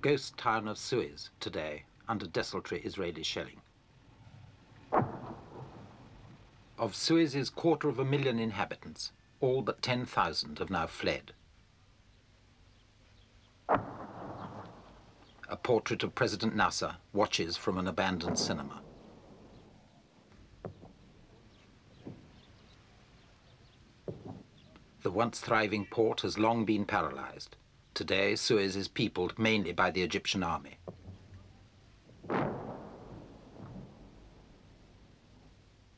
ghost town of Suez today under desultory Israeli shelling. Of Suez's 250,000 inhabitants, all but 10,000 have now fled. A portrait of President Nasser watches from an abandoned cinema. The once thriving port has long been paralyzed. Today, Suez is peopled mainly by the Egyptian army.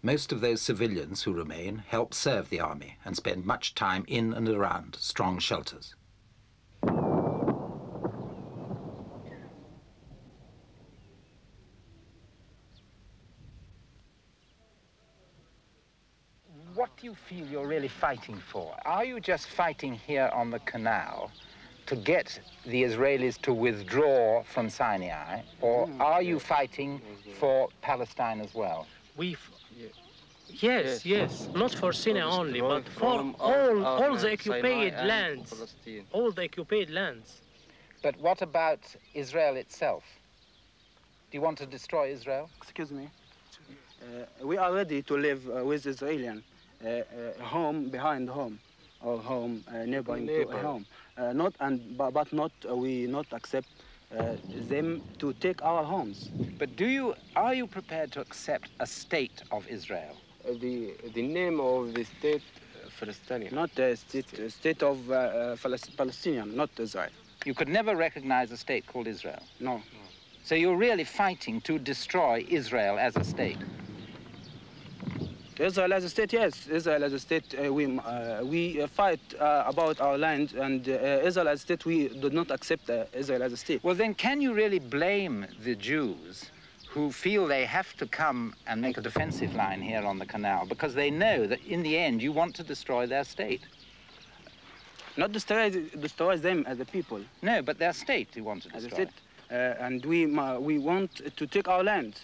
Most of those civilians who remain help serve the army and spend much time in and around strong shelters. What do you feel you're really fighting for? Are you just fighting here on the Canal to get the Israelis to withdraw from Sinai, or are you fighting for Palestine as well? Yes, not for Sinai only, but for all the occupied lands, all the occupied lands. But what about Israel itself? Do you want to destroy Israel? Excuse me. We are ready to live with Israelis. Home behind home, or home neighboring to home. But we not accept them to take our homes. But are you prepared to accept a state of Israel? The name of the state Palestinian. Not the state of Palestinian, not Israel. You could never recognize a state called Israel? No. So you're really fighting to destroy Israel as a state? Israel as a state, yes. Israel as a state, we fight about our land, and Israel as a state, we do not accept Israel as a state. Well, then can you really blame the Jews who feel they have to come and make a defensive line here on the canal because they know that in the end you want to destroy their state? Not destroy them as a people. No, but their state you want to destroy. As a state, and we want to take our land.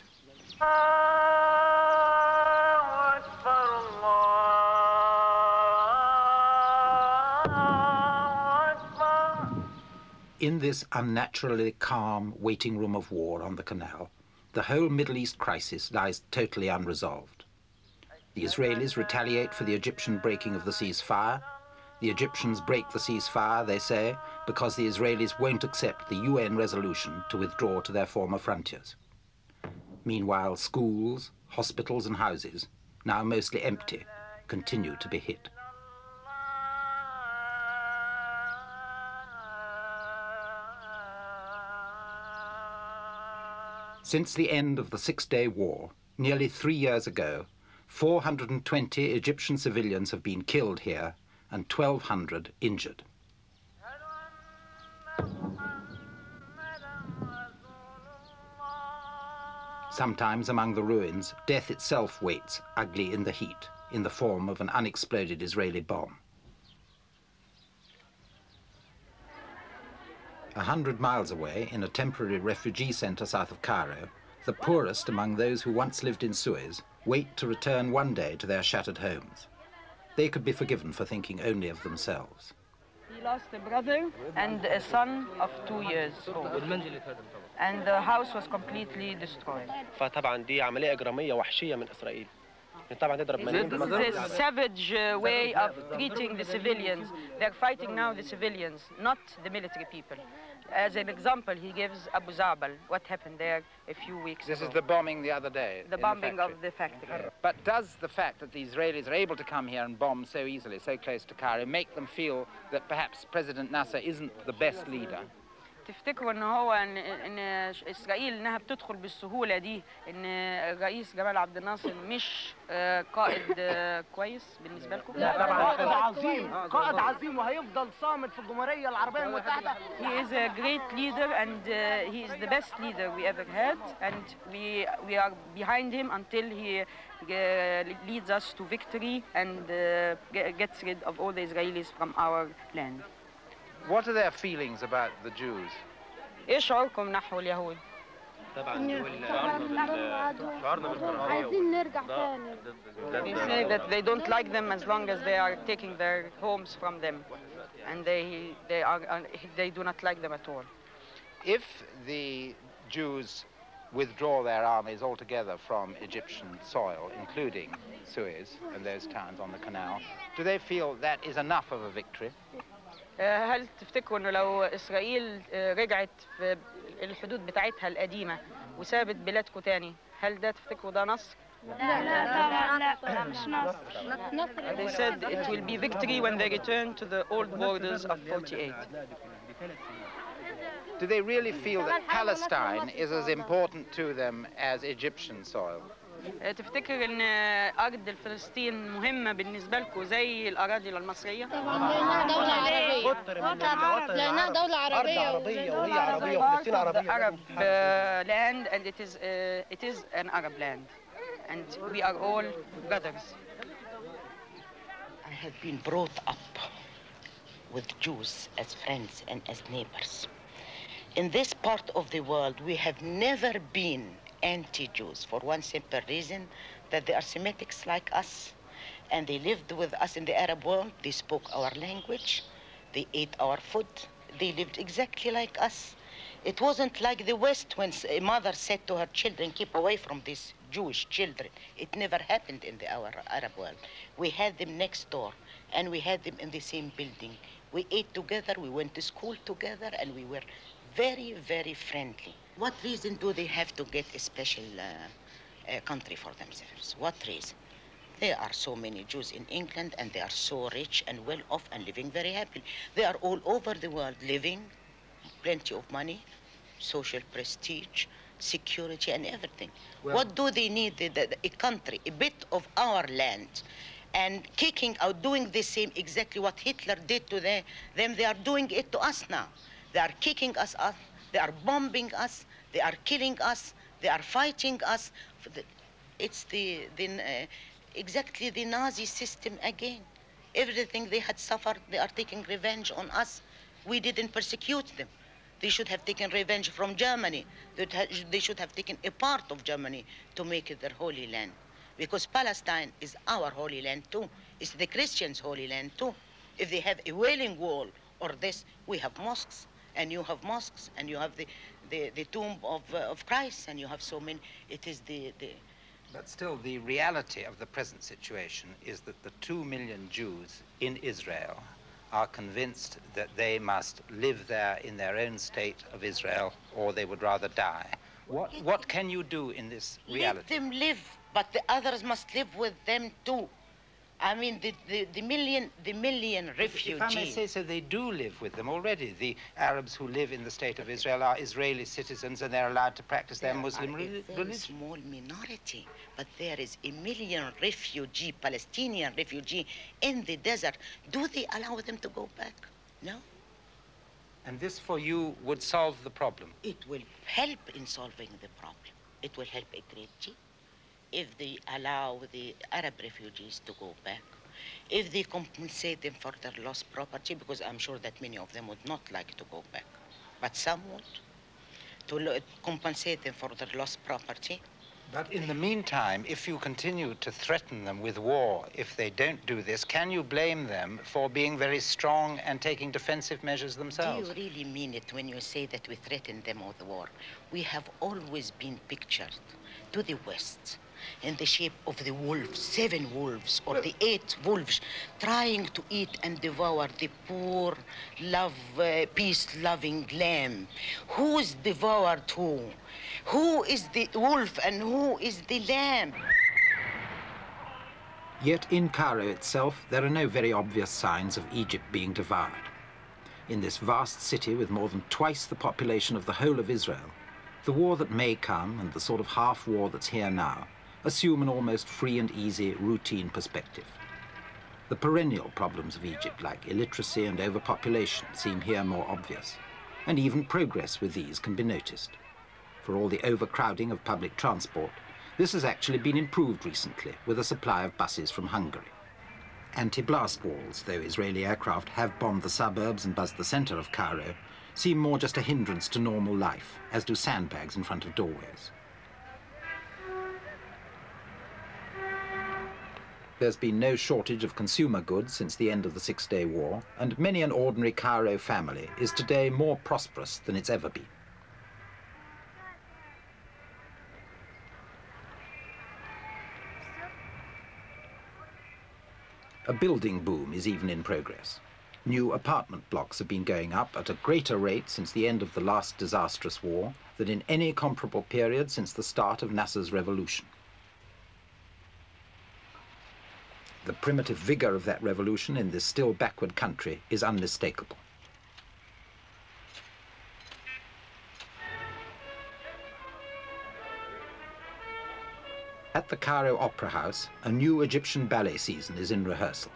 In this unnaturally calm waiting room of war on the canal, the whole Middle East crisis lies totally unresolved. The Israelis retaliate for the Egyptian breaking of the ceasefire. The Egyptians break the ceasefire, they say, because the Israelis won't accept the UN resolution to withdraw to their former frontiers. Meanwhile, schools, hospitals and houses, now mostly empty, continue to be hit. Since the end of the Six-Day War, nearly 3 years ago, 420 Egyptian civilians have been killed here and 1,200 injured. Sometimes among the ruins, death itself waits ugly in the heat, in the form of an unexploded Israeli bomb. 100 miles away, in a temporary refugee center south of Cairo, the poorest among those who once lived in Suez wait to return one day to their shattered homes. They could be forgiven for thinking only of themselves. He lost a brother and a son of 2 years old. And the house was completely destroyed. فطبعا دي عملية إجرامية وحشية من إسرائيل. طبعا تضرب ملايين. This is a savage way of treating the civilians. They're fighting now the civilians, not the military people. As an example, he gives Abu Zabal, what happened there a few weeks ago. This is the bombing the other day. The bombing of the factory. But does the fact that the Israelis are able to come here and bomb so easily, so close to Cairo, make them feel that perhaps President Nasser isn't the best leader? تفتكروا ان هو ان اسرائيل انها بتدخل بالسهوله دي ان الرئيس جمال عبد الناصر مش قائد كويس بالنسبه لكم؟ لا طبعا قائد عظيم، قائد عظيم وهيفضل صامد في الجمهوريه العربيه المتحده. He is a great leader and he is the best leader we ever had, and we are behind him until he leads us to victory and gets rid of all the Israelis from our land. What are their feelings about the Jews? ايه شعوركم نحو اليهود؟ They say that they don't like them as long as they are taking their homes from them, and they do not like them at all. If the Jews withdraw their armies altogether from Egyptian soil, including Suez and those towns on the canal, do they feel that is enough of a victory? هل تفتكروا انه لو اسرائيل رجعت في الحدود بتاعتها القديمه وسابت بلادكم تاني، هل ده تفتكروا ده نصر؟ لا مش نصر. They said it will be victory when they return to the old borders of 48. Do they really feel that Palestine is as important to them as Egyptian soil? تفتكر ان ارض فلسطين مهمه بالنسبه لكم زي الاراضي المصريه؟ طبعا لانها دوله عربيه. لانها دوله عربيه وهي عربيه وفلسطين عربيه. Arab land and it is an Arab land and we are all brothers. I have been brought up with Jews as friends and as neighbors. In this part of the world, we have never been anti-Jews for one simple reason, that they are Semitics like us, and they lived with us in the Arab world. They spoke our language, they ate our food, they lived exactly like us. It wasn't like the West when a mother said to her children, keep away from these Jewish children. It never happened in our Arab world. We had them next door, and we had them in the same building. We ate together, we went to school together, and we were very, very friendly. What reason do they have to get a special country for themselves? What reason? There are so many Jews in England, and they are so rich and well off and living very happily. They are all over the world living, plenty of money, social prestige, security, and everything. Well, what do they need? A country, a bit of our land, and kicking out, doing the same, exactly what Hitler did to them. They are doing it to us now. They are kicking us up. They are bombing us, they are killing us, they are fighting us. It's exactly the Nazi system again. Everything they had suffered, they are taking revenge on us. We didn't persecute them. They should have taken revenge from Germany. They should have taken a part of Germany to make it their holy land. Because Palestine is our holy land too. It's the Christians' holy land too. If they have a Wailing Wall or this, we have mosques. And you have mosques, and you have the tomb of Christ, and you have so many. It is But still, the reality of the present situation is that the 2 million Jews in Israel are convinced that they must live there in their own state of Israel, or they would rather die. What can you do in this reality? Let them live, but the others must live with them too. I mean, the million refugees. If I may say so, they do live with them already. The Arabs who live in the state of Israel are Israeli citizens, and they're allowed to practice their Muslim religion. Very small minority, but there is a million refugee, Palestinian refugee in the desert. Do they allow them to go back? No. And this, for you, would solve the problem? It will help in solving the problem. It will help a great deal. If they allow the Arab refugees to go back, if they compensate them for their lost property, because I'm sure that many of them would not like to go back, but some would, to compensate them for their lost property. But in the meantime, if you continue to threaten them with war, if they don't do this, can you blame them for being very strong and taking defensive measures themselves? Do you really mean it when you say that we threaten them with war? We have always been pictured to the West in the shape of the wolves, 7 wolves, or the 8 wolves, trying to eat and devour the poor, peace-loving lamb. Who is devoured who? Who is the wolf and who is the lamb? Yet in Cairo itself, there are no very obvious signs of Egypt being devoured. In this vast city with more than twice the population of the whole of Israel, the war that may come and the sort of half-war that's here now assume an almost free and easy routine perspective. The perennial problems of Egypt, like illiteracy and overpopulation, seem here more obvious, and even progress with these can be noticed. For all the overcrowding of public transport, this has actually been improved recently with a supply of buses from Hungary. Anti-blast walls, though Israeli aircraft have bombed the suburbs and buzzed the center of Cairo, seem more just a hindrance to normal life, as do sandbags in front of doorways. There's been no shortage of consumer goods since the end of the Six-Day War, and many an ordinary Cairo family is today more prosperous than it's ever been. A building boom is even in progress. New apartment blocks have been going up at a greater rate since the end of the last disastrous war than in any comparable period since the start of Nasser's revolution. The primitive vigor of that revolution in this still backward country is unmistakable. At the Cairo Opera House, a new Egyptian ballet season is in rehearsal.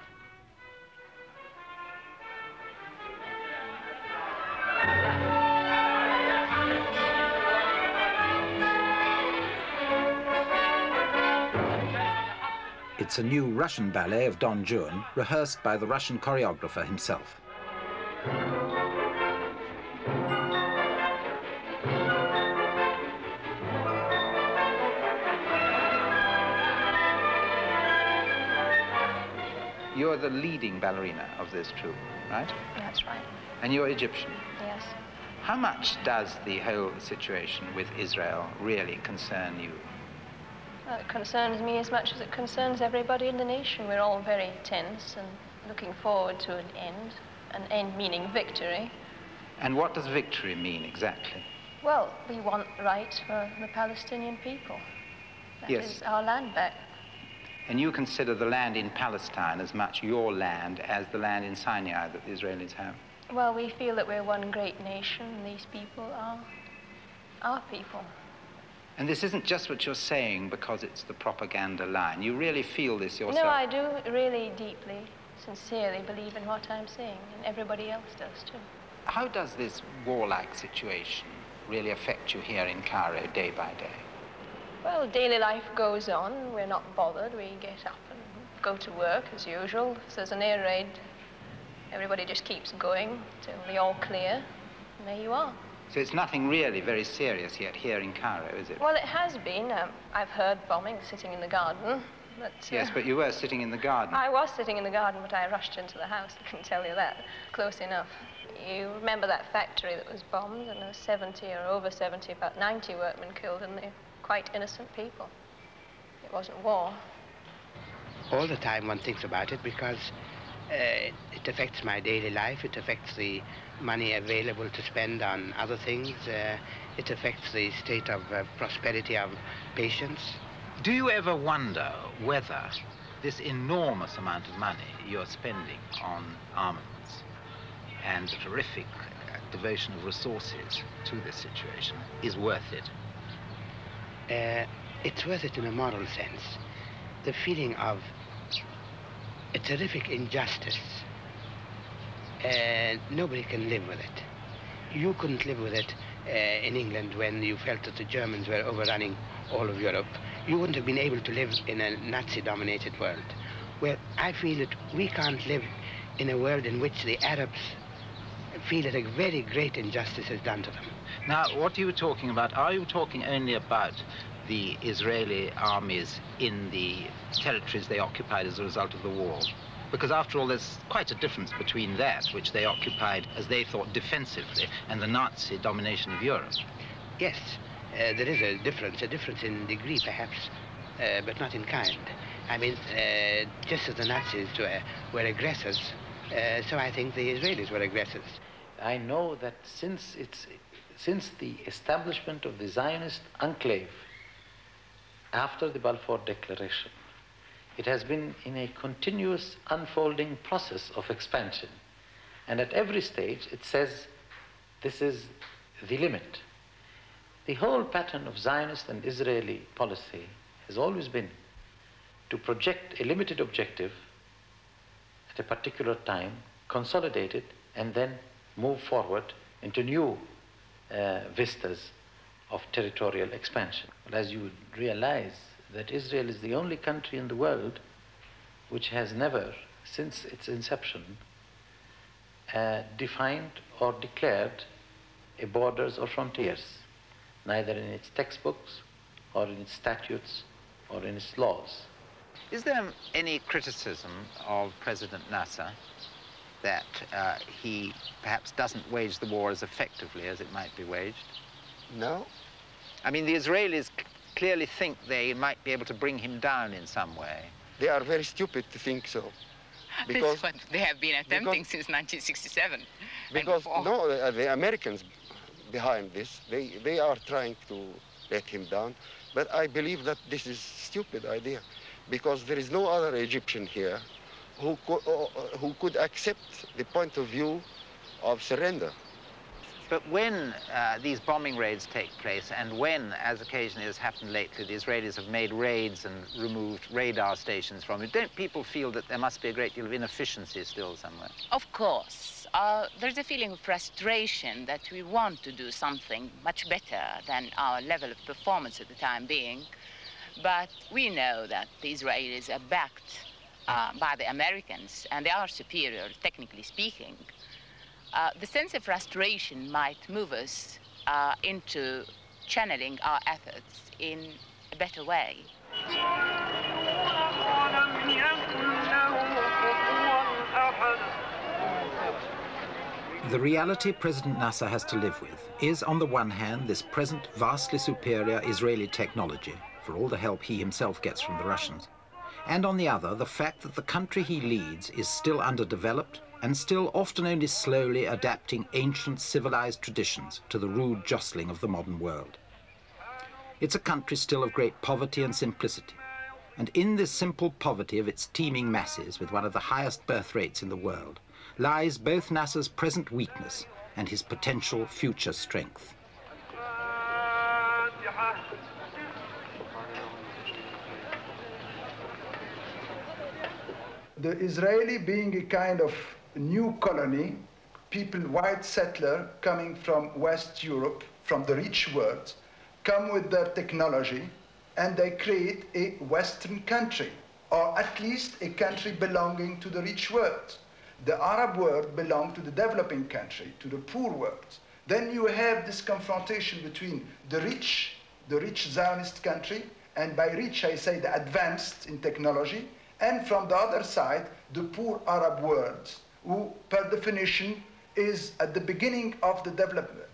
It's a new Russian ballet of Don Juan, rehearsed by the Russian choreographer himself. You're the leading ballerina of this troupe, right? That's right. And you're Egyptian? Yes. How much does the whole situation with Israel really concern you? Well, it concerns me as much as it concerns everybody in the nation. We're all very tense and looking forward to an end meaning victory. And what does victory mean exactly? Well, we want rights for the Palestinian people. That is our land back. And you consider the land in Palestine as much your land as the land in Sinai that the Israelis have? Well, we feel that we're one great nation, and these people are our people. And this isn't just what you're saying because it's the propaganda line. You really feel this yourself? No, I do really deeply, sincerely believe in what I'm saying, and everybody else does too. How does this warlike situation really affect you here in Cairo day by day? Well, daily life goes on. We're not bothered. We get up and go to work as usual. If there's an air raid, everybody just keeps going till they all clear, and there you are. So it's nothing really very serious yet here in Cairo, is it? Well, it has been. I've heard bombing sitting in the garden. But, yes, but you were sitting in the garden. I was sitting in the garden, but I rushed into the house, I can tell you that. Close enough. You remember that factory that was bombed, and there were 70 or over 70, about 90 workmen killed, and they're quite innocent people. It wasn't war. All the time one thinks about it because it affects my daily life. It affects the money available to spend on other things. It affects the state of prosperity of patients. Do you ever wonder whether this enormous amount of money you're spending on armaments and the terrific devotion of resources to this situation is worth it? It's worth it in a moral sense. The feeling of a terrific injustice, nobody can live with it. You couldn't live with it in England when you felt that the Germans were overrunning all of Europe. You wouldn't have been able to live in a Nazi-dominated world. Well, I feel that we can't live in a world in which the Arabs feel that a very great injustice is done to them. Now, what are you talking about? Are you talking only about the Israeli armies in the territories they occupied as a result of the war? Because after all, there's quite a difference between that, which they occupied, as they thought, defensively, and the Nazi domination of Europe. Yes, there is a difference in degree, perhaps, but not in kind. I mean, just as the Nazis were aggressors, so I think the Israelis were aggressors. I know that since the establishment of the Zionist enclave after the Balfour Declaration, it has been in a continuous unfolding process of expansion. And at every stage, it says, this is the limit. The whole pattern of Zionist and Israeli policy has always been to project a limited objective at a particular time, consolidate it, and then move forward into new vistas of territorial expansion. But as you would realize that Israel is the only country in the world which has never, since its inception, defined or declared a borders or frontiers, neither in its textbooks or in its statutes or in its laws. Is there any criticism of President Nasser that he perhaps doesn't wage the war as effectively as it might be waged? No. I mean, the Israelis clearly think they might be able to bring him down in some way. They are very stupid to think so. Because That's what they have been attempting since 1967. Because no, the Americans behind this, they are trying to let him down. But I believe that this is a stupid idea, because there is no other Egyptian here who could accept the point of view of surrender. But when these bombing raids take place, and when, as occasionally has happened lately, the Israelis have made raids and removed radar stations from it, don't people feel that there must be a great deal of inefficiency still somewhere? Of course. There's a feeling of frustration that we want to do something much better than our level of performance at the time being. But we know that the Israelis are backed by the Americans, and they are superior, technically speaking. The sense of frustration might move us into channeling our efforts in a better way. The reality President Nasser has to live with is, on the one hand, this present vastly superior Israeli technology, for all the help he himself gets from the Russians, and on the other, the fact that the country he leads is still underdeveloped and still often only slowly adapting ancient civilized traditions to the rude jostling of the modern world. It's a country still of great poverty and simplicity, and in this simple poverty of its teeming masses, with one of the highest birth rates in the world, lies both Nasser's present weakness and his potential future strength. The Israeli being a kind of new colony, people, white settler coming from West Europe, from the rich world, come with their technology and they create a Western country, or at least a country belonging to the rich world. The Arab world belongs to the developing country, to the poor world. Then you have this confrontation between the rich Zionist country, and by rich I say the advanced in technology, and from the other side, the poor Arab world, who per definition is at the beginning of the development.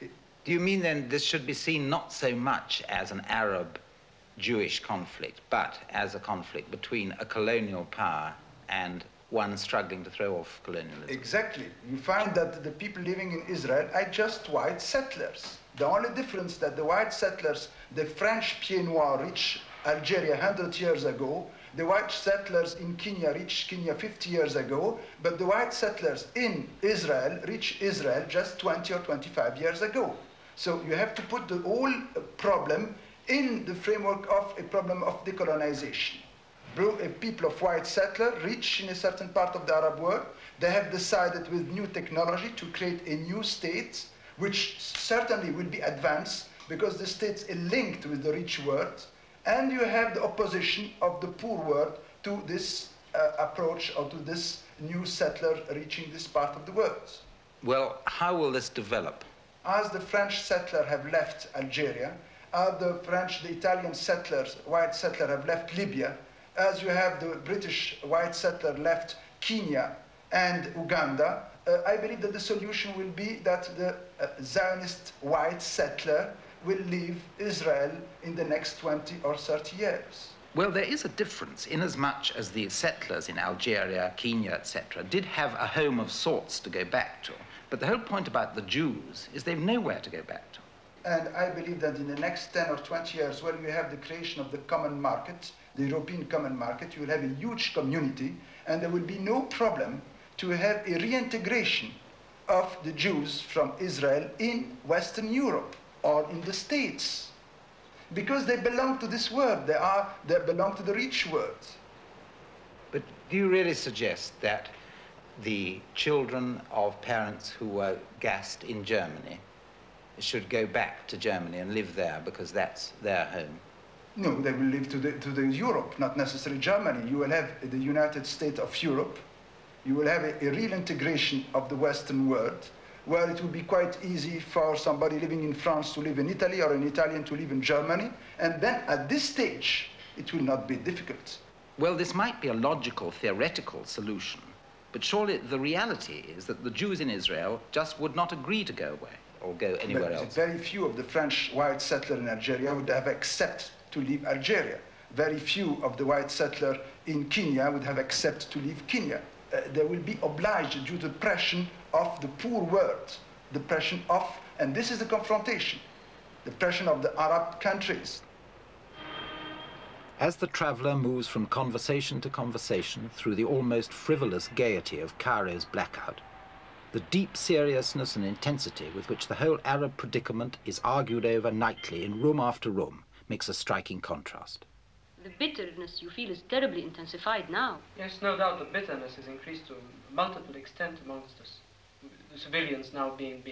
Do you mean then this should be seen not so much as an Arab-Jewish conflict, but as a conflict between a colonial power and one struggling to throw off colonialism? Exactly. You find that the people living in Israel are just white settlers. The only difference that the white settlers, the French Pieds Noirs reached Algeria 100 years ago, the white settlers in Kenya reached Kenya 50 years ago, but the white settlers in Israel reached Israel just 20 or 25 years ago. So you have to put the whole problem in the framework of a problem of decolonization. People of white settler rich in a certain part of the Arab world, they have decided with new technology to create a new state, which certainly will be advanced because the state is linked with the rich world, and you have the opposition of the poor world to this approach or to this new settler reaching this part of the world. Well, how will this develop? As the French settler have left Algeria, as the Italian settlers, white settler have left Libya, as you have the British white settler left Kenya and Uganda, I believe that the solution will be that the Zionist white settler will leave Israel in the next 20 or 30 years. Well, there is a difference, inasmuch as the settlers in Algeria, Kenya, etc., did have a home of sorts to go back to. But the whole point about the Jews is they've nowhere to go back to. And I believe that in the next 10 or 20 years, when you have the creation of the common market, the European common market, you will have a huge community, and there will be no problem to have a reintegration of the Jews from Israel in Western Europe or in the States, because they belong to this world. They belong to the rich world. But do you really suggest that the children of parents who were gassed in Germany should go back to Germany and live there because that's their home? No, they will live to the Europe, not necessarily Germany. You will have the United States of Europe. You will have a real integration of the Western world, where it will be quite easy for somebody living in France to live in Italy or an Italian to live in Germany. And then at this stage, it will not be difficult. Well, this might be a logical, theoretical solution, but surely the reality is that the Jews in Israel just would not agree to go away or go anywhere else. Very few of the French white settlers in Algeria would have accepted to leave Algeria. very few of the white settlers in Kenya would have accepted to leave Kenya. They will be obliged due to the pressure of the poor world, the pressure of, and this is the confrontation, the pressure of the Arab countries. As the traveller moves from conversation to conversation through the almost frivolous gaiety of Cairo's blackout, the deep seriousness and intensity with which the whole Arab predicament is argued over nightly in room after room makes a striking contrast. The bitterness you feel is terribly intensified now. Yes, no doubt the bitterness is increased to multiple extent amongst us. The civilians now being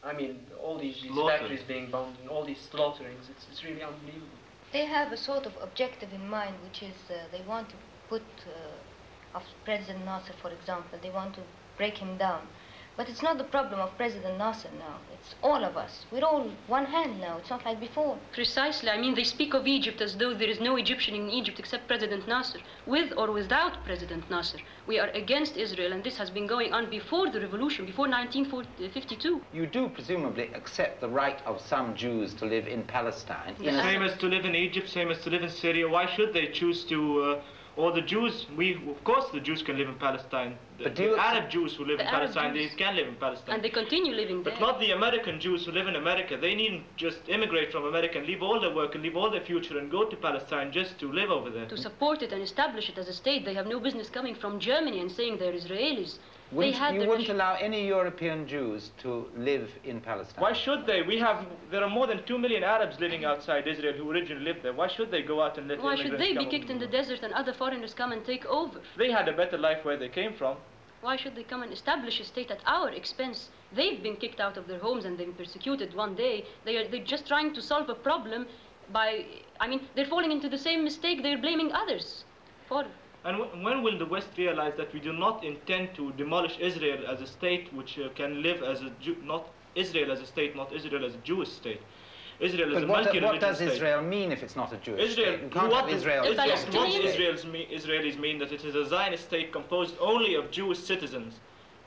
I mean, all these factories being bombed and all these slaughterings, it's really unbelievable. They have a sort of objective in mind, which is they want to put, of President Nasser, for example, they want to break him down. But it's not the problem of President Nasser now. It's all of us. We're all one hand now. It's not like before. Precisely. I mean, they speak of Egypt as though there is no Egyptian in Egypt except President Nasser. With or without President Nasser, we are against Israel, and this has been going on before the revolution, before 1952. You do presumably accept the right of some Jews to live in Palestine. Same as to live in Egypt, same as to live in Syria. Why should they choose to... or the Jews, of course the Jews can live in Palestine. The Arab Jews who live in Palestine, they can live in Palestine. And they continue living there. But not the American Jews who live in America. They needn't just immigrate from America and leave all their work and leave all their future and go to Palestine just to live over there. To support it and establish it as a state, they have no business coming from Germany and saying they're Israelis. You wouldn't allow any European Jews to live in Palestine? Why should they? There are more than 2 million Arabs living outside Israel who originally lived there. Why should they go out and let immigrants come? Why should they be kicked in the desert and other foreigners come and take over? They had a better life where they came from. Why should they come and establish a state at our expense? They've been kicked out of their homes and they've been persecuted one day. They're just trying to solve a problem by, I mean, they're falling into the same mistake they're blaming others for. And when will the West realize that we do not intend to demolish Israel as a state which can live as a not Israel as a state, not Israel as a Jewish state? Israel is a multi-religious what does state. Israel mean if it's not a Jewish state? What Israelis mean that it is a Zionist state composed only of Jewish citizens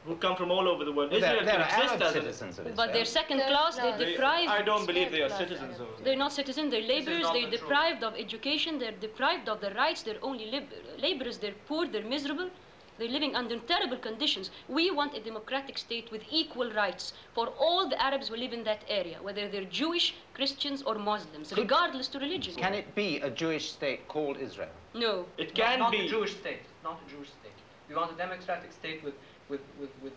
who come from all over the world. Israel can exist as citizens of Israel. But they're second class, they're deprived. I don't believe they are citizens of They're not citizens, they're laborers, they're deprived of education, they're deprived of their rights, they're only laborers, they're poor, they're miserable. They're living under terrible conditions. We want a democratic state with equal rights for all the Arabs who live in that area, whether they're Jewish, Christians, or Muslims, regardless to religion. Can it be a Jewish state called Israel? No. It can not be. Not a Jewish state, not a Jewish state. We want a democratic state with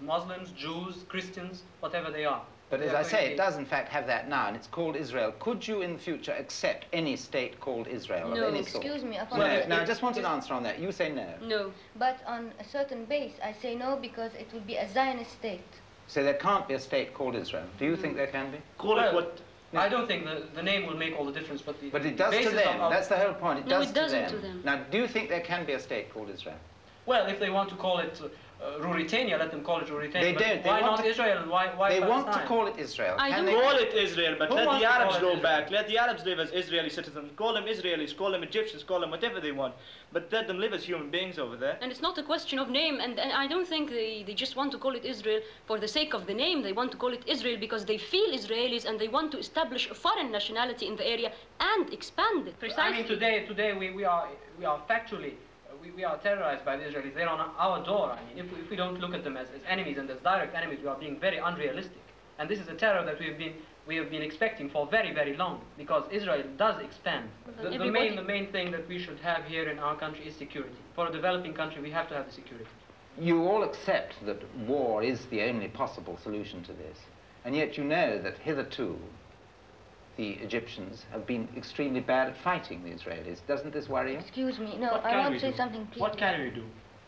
Muslims, Jews, Christians, whatever they are. But as I say, it does in fact have that now, and it's called Israel. Could you in the future accept any state called Israel of any sort? Excuse me. Now, I just want an answer on that. You say no. No. But on a certain base, I say no because it would be a Zionist state. So there can't be a state called Israel. Do you think there can be? Call it what? I don't think the name will make all the difference, but it does to them. That's the whole point. It does it doesn't to them. Now, do you think there can be a state called Israel? Well, if they want to call it Ruritania, let them call it Ruritania. They don't. Why not Israel? Why they Palestine? want to call it Israel. Can they call it Israel, but let the Arabs go back. Let the Arabs live as Israeli citizens. Call them Israelis, call them Egyptians, call them whatever they want. But let them live as human beings over there. And it's not a question of name, and I don't think they just want to call it Israel for the sake of the name. They want to call it Israel because they feel Israelis and they want to establish a foreign nationality in the area and expand it. Precisely. I mean, today we are factually we are terrorized by the Israelis. They're on our door. I mean, if we don't look at them as enemies and as direct enemies, we are being very unrealistic. And this is a terror that we have been expecting for very, very long, because Israel does expand. The main thing that we should have here in our country is security. For a developing country, we have to have the security. You all accept that war is the only possible solution to this, and yet you know that hitherto the Egyptians have been extremely bad at fighting the Israelis. Doesn't this worry you? Excuse me, no, I want to say something, please. What can we do?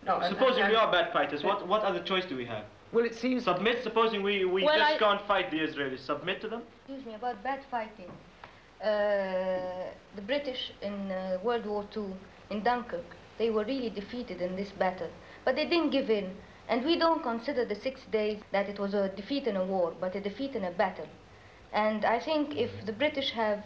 No, supposing we are bad fighters, what other choice do we have? Well, it seems... Submit, supposing we just can't fight the Israelis, submit to them? Excuse me, about bad fighting. The British in World War II, in Dunkirk, they were really defeated in this battle. But they didn't give in. And we don't consider the 6 days that it was a defeat in a war, but a defeat in a battle. And I think if the British have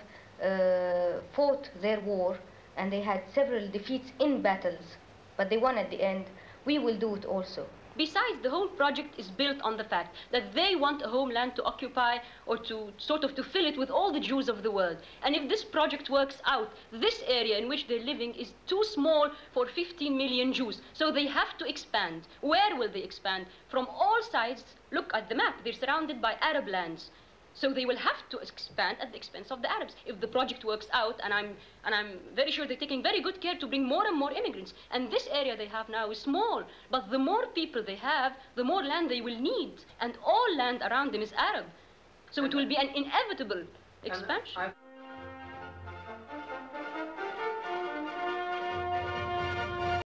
fought their war, and they had several defeats in battles, but they won at the end, we will do it also. Besides, the whole project is built on the fact that they want a homeland to occupy or to sort of to fill it with all the Jews of the world. And if this project works out, this area in which they're living is too small for 15 million Jews. So they have to expand. Where will they expand? From all sides. Look at the map. They're surrounded by Arab lands. So they will have to expand at the expense of the Arabs if the project works out, and I'm very sure they're taking very good care to bring more and more immigrants. And this area they have now is small, but the more people they have, the more land they will need, and all land around them is Arab. So it will be an inevitable expansion.